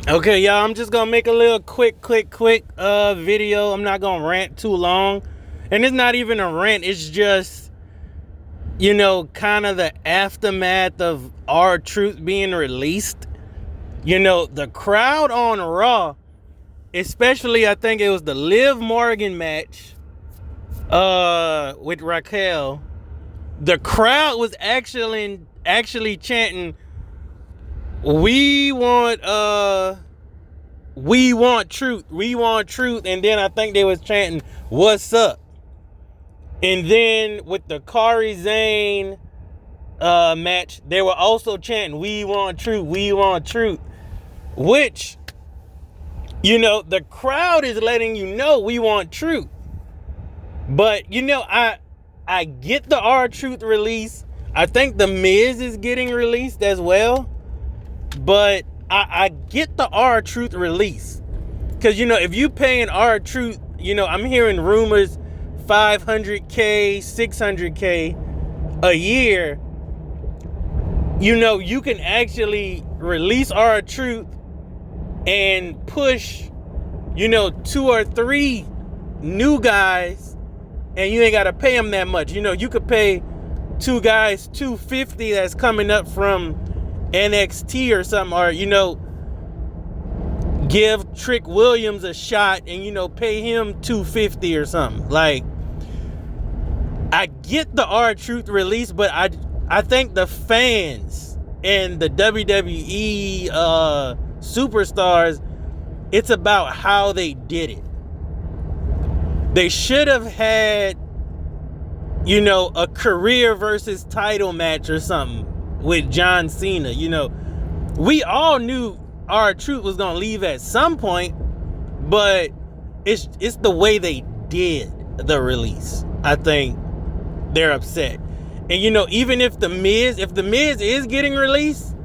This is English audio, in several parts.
Okay, y'all, I'm just gonna make a little quick video. I'm not gonna rant too long. And it's not even a rant, it's just, kind of the aftermath of R-Truth being released. The crowd on Raw, especially I think it was the Liv Morgan match with Raquel. The crowd was actually chanting, we want truth, and then I think they was chanting, what's up? And then with the Kari Zane match, they were also chanting, we want truth, which, the crowd is letting you know we want truth. But I get the R-Truth release. I think the Miz is getting released as well. But I get the R-Truth release. Because, if you paying R-Truth, I'm hearing rumors 500K, 600K a year. You can actually release R-Truth and push, 2 or 3 new guys, and you ain't got to pay them that much. You could pay 2 guys $250 that's coming up from NXT or something, or give Trick Williams a shot and pay him $250 or something. Like, I get the R-Truth release, but I think the fans and the WWE superstars, it's about how they did it. They should have had a career versus title match or something with John Cena. We all knew R-Truth was gonna leave at some point, but it's the way they did the release. I think they're upset. And even if the Miz is getting released,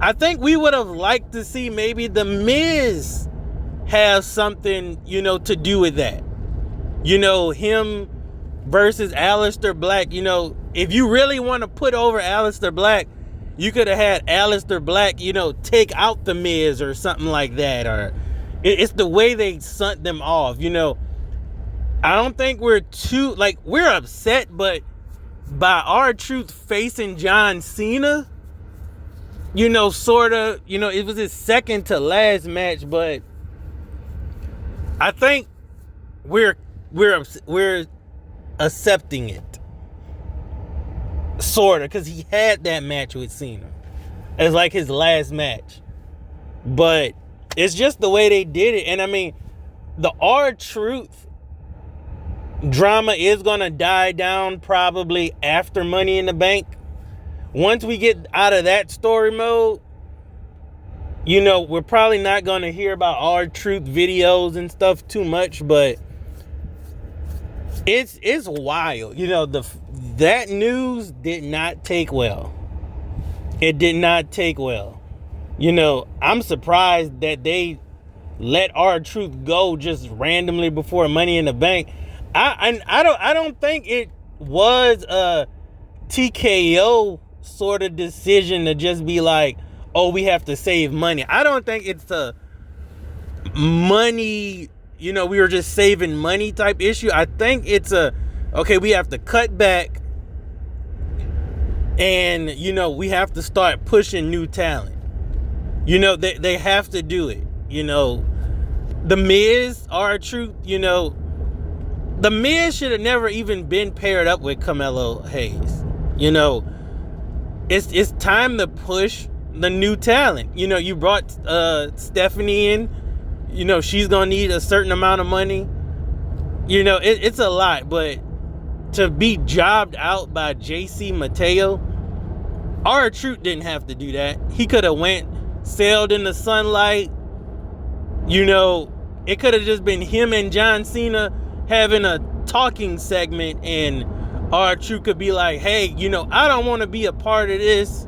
I think we would have liked to see maybe the Miz have something, to do with that. Him versus Aleister Black. If you really want to put over Aleister Black, you could have had Aleister Black, take out the Miz or something like that. Or it's the way they sent them off. I don't think we're upset, but by R-Truth facing John Cena, sort of, it was his second to last match, but I think we're accepting it, sorta, because he had that match with Cena as like his last match. But it's just the way they did it. And I mean, the R-Truth drama is gonna die down probably after Money in the Bank. Once we get out of that story mode, we're probably not gonna hear about R-Truth videos and stuff too much, but it's wild. That news did not take well. It did not take well. I'm surprised that they let R-Truth go just randomly before Money in the Bank. I don't think it was a TKO sort of decision to just be like, oh, we have to save money. I don't think it's a money, we were just saving money type issue. I think it's okay, we have to cut back and, we have to start pushing new talent. They have to do it. The Miz, R-Truth, the Miz should have never even been paired up with Carmelo Hayes. It's time to push the new talent. You brought Stephanie in. She's gonna need a certain amount of money. It's a lot, but to be jobbed out by JC Mateo, R-Truth didn't have to do that. He could have sailed in the sunlight. It could have just been him and John Cena having a talking segment, and R-Truth could be like, hey, I don't want to be a part of this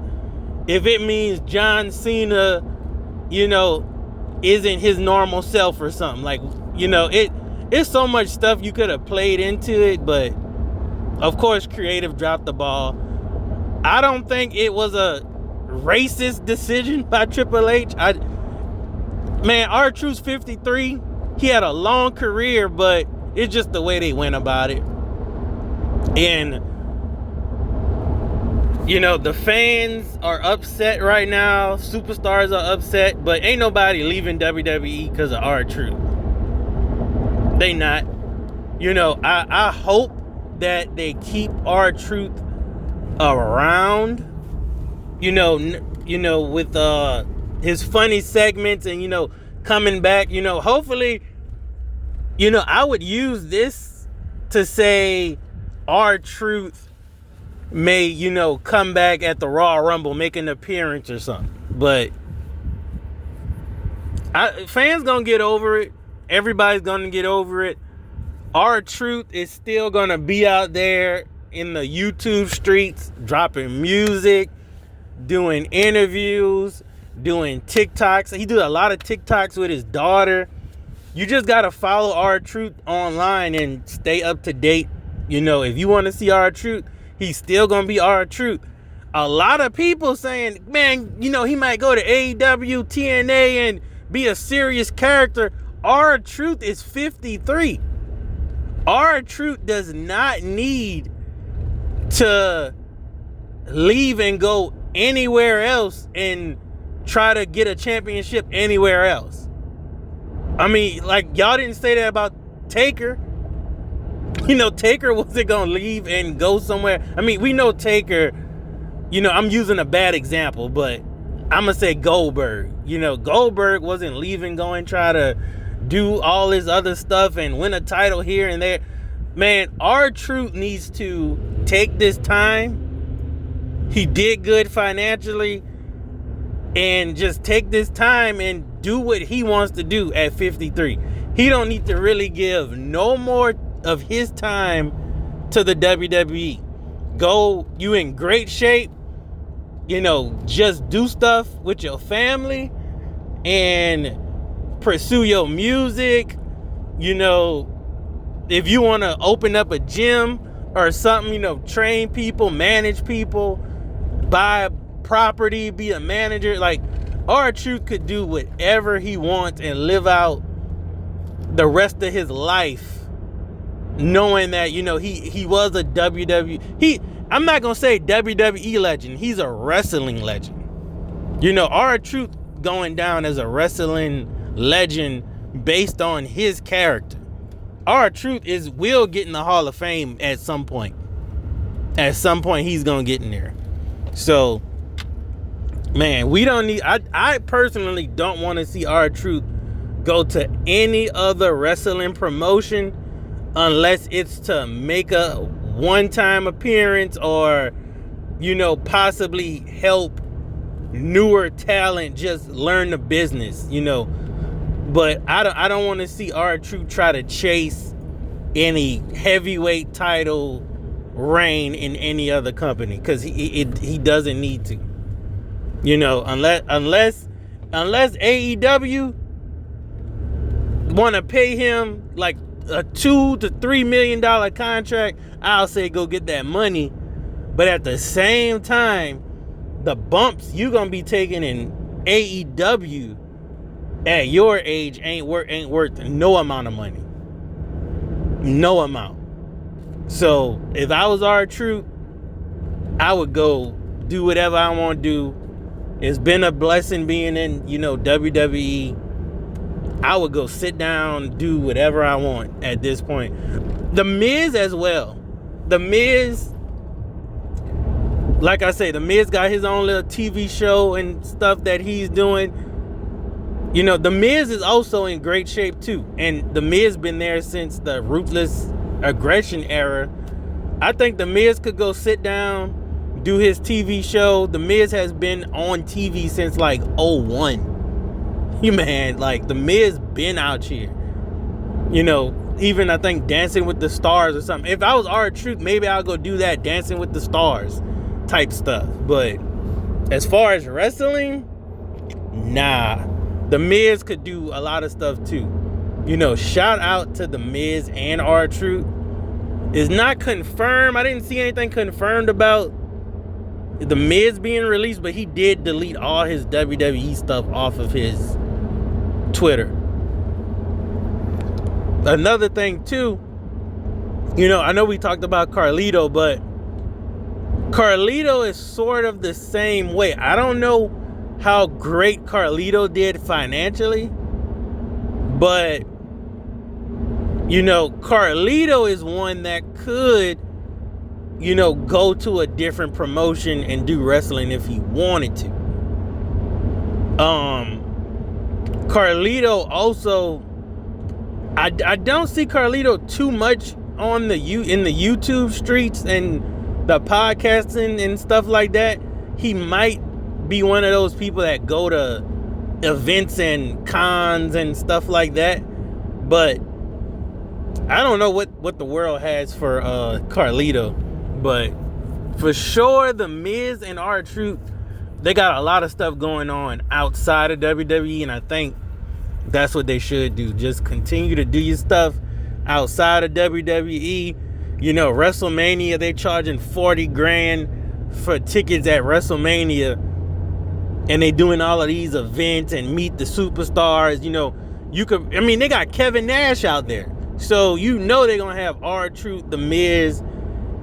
if it means John Cena, isn't his normal self or something. Like, it's so much stuff you could have played into it, but of course creative dropped the ball. I don't think it was a racist decision by Triple H. Man, R-Truth's 53. He had a long career, but it's just the way they went about it. And, you know, the fans are upset right now. Superstars are upset, but ain't nobody leaving WWE because of R-Truth. They not. You know, I hope that they keep R-Truth around. You know, with his funny segments and, you know, coming back. You know, hopefully, you know, I would use this to say R-Truth may, you know, come back at the Royal Rumble, make an appearance or something. But fans gonna get over it. Everybody's gonna get over it. R-Truth is still gonna be out there in the YouTube streets, dropping music, doing interviews, doing TikToks. He do a lot of TikToks with his daughter. You just gotta follow R-Truth online and stay up to date. You know, if you want to see R-Truth, he's still gonna be R-Truth. A lot of people saying, man, you know, he might go to AEW, TNA, and be a serious character. R-Truth is 53. R-Truth does not need to leave and go anywhere else and try to get a championship anywhere else. I mean, like, y'all didn't say that about Taker. You know, Taker wasn't gonna leave and go somewhere. I mean, we know Taker, you know, I'm using a bad example, but I'm gonna say Goldberg. You know, Goldberg wasn't leaving, going try to do all his other stuff and win a title here and there. Man, R-Truth needs to take this time. He did good financially, and just take this time and do what he wants to do at 53. He don't need to really give no more of his time to the WWE. Go, you in great shape. You know, just do stuff with your family and pursue your music. You know, if you want to open up a gym or something, you know, train people, manage people, buy property, be a manager. Like, R-Truth could do whatever he wants and live out the rest of his life knowing that, you know, he was a WWE. I'm not gonna say WWE legend. He's a wrestling legend. You know, R-Truth going down as a wrestling legend based on his character. R-Truth will get in the Hall of Fame at some point. At some point, he's gonna get in there. So, man, we don't need. I personally don't want to see R-Truth go to any other wrestling promotion unless it's to make a one-time appearance or, you know, possibly help newer talent just learn the business, you know. But I don't want to see R-Truth try to chase any heavyweight title reign in any other company, because he doesn't need to. You know, unless AEW want to pay him like a $2 to $3 million contract, I'll say go get that money. But at the same time, the bumps you gonna be taking in AEW at your age ain't worth no amount of money. No amount. So if I was R-Truth, I would go do whatever I want to do. It's been a blessing being in, you know, WWE. I would go sit down, do whatever I want at this point. The Miz as well. The Miz, like I say, The Miz got his own little TV show and stuff that he's doing. You know, The Miz is also in great shape too. And The Miz been there since the Ruthless Aggression era. I think The Miz could go sit down, do his TV show. The Miz has been on TV since like 01. You man, like The Miz been out here. You know, even I think Dancing with the Stars or something. If I was R-Truth, maybe I'll go do that Dancing with the Stars type stuff. But as far as wrestling, nah. The Miz could do a lot of stuff too. You know, shout out to The Miz and R-Truth. It's not confirmed. I didn't see anything confirmed about The Miz being released, but he did delete all his WWE stuff off of his Twitter. Another thing too, I know we talked about Carlito, but Carlito is sort of the same way. I don't know how great Carlito did financially, but Carlito is one that could go to a different promotion and do wrestling if he wanted to. Carlito also, I don't see Carlito too much in the YouTube streets and the podcasting and stuff like that. He might be one of those people that go to events and cons and stuff like that, but I don't know what the world has for Carlito. But for sure, the Miz and R-Truth, they got a lot of stuff going on outside of WWE, and I think that's what they should do. Just continue to do your stuff outside of WWE. WrestleMania, they charging $40,000 for tickets at WrestleMania, and they doing all of these events and meet the superstars. They got Kevin Nash out there, so they're gonna have R-Truth, the Miz,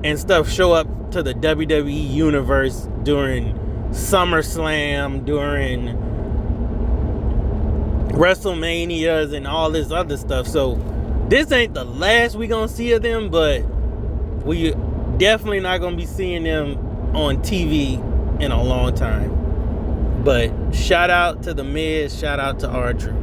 and stuff show up to the WWE universe during SummerSlam, during WrestleManias, and all this other stuff. So this ain't the last we gonna see of them, but we definitely not gonna be seeing them on TV in a long time. But shout out to the Miz, shout out to R-Truth.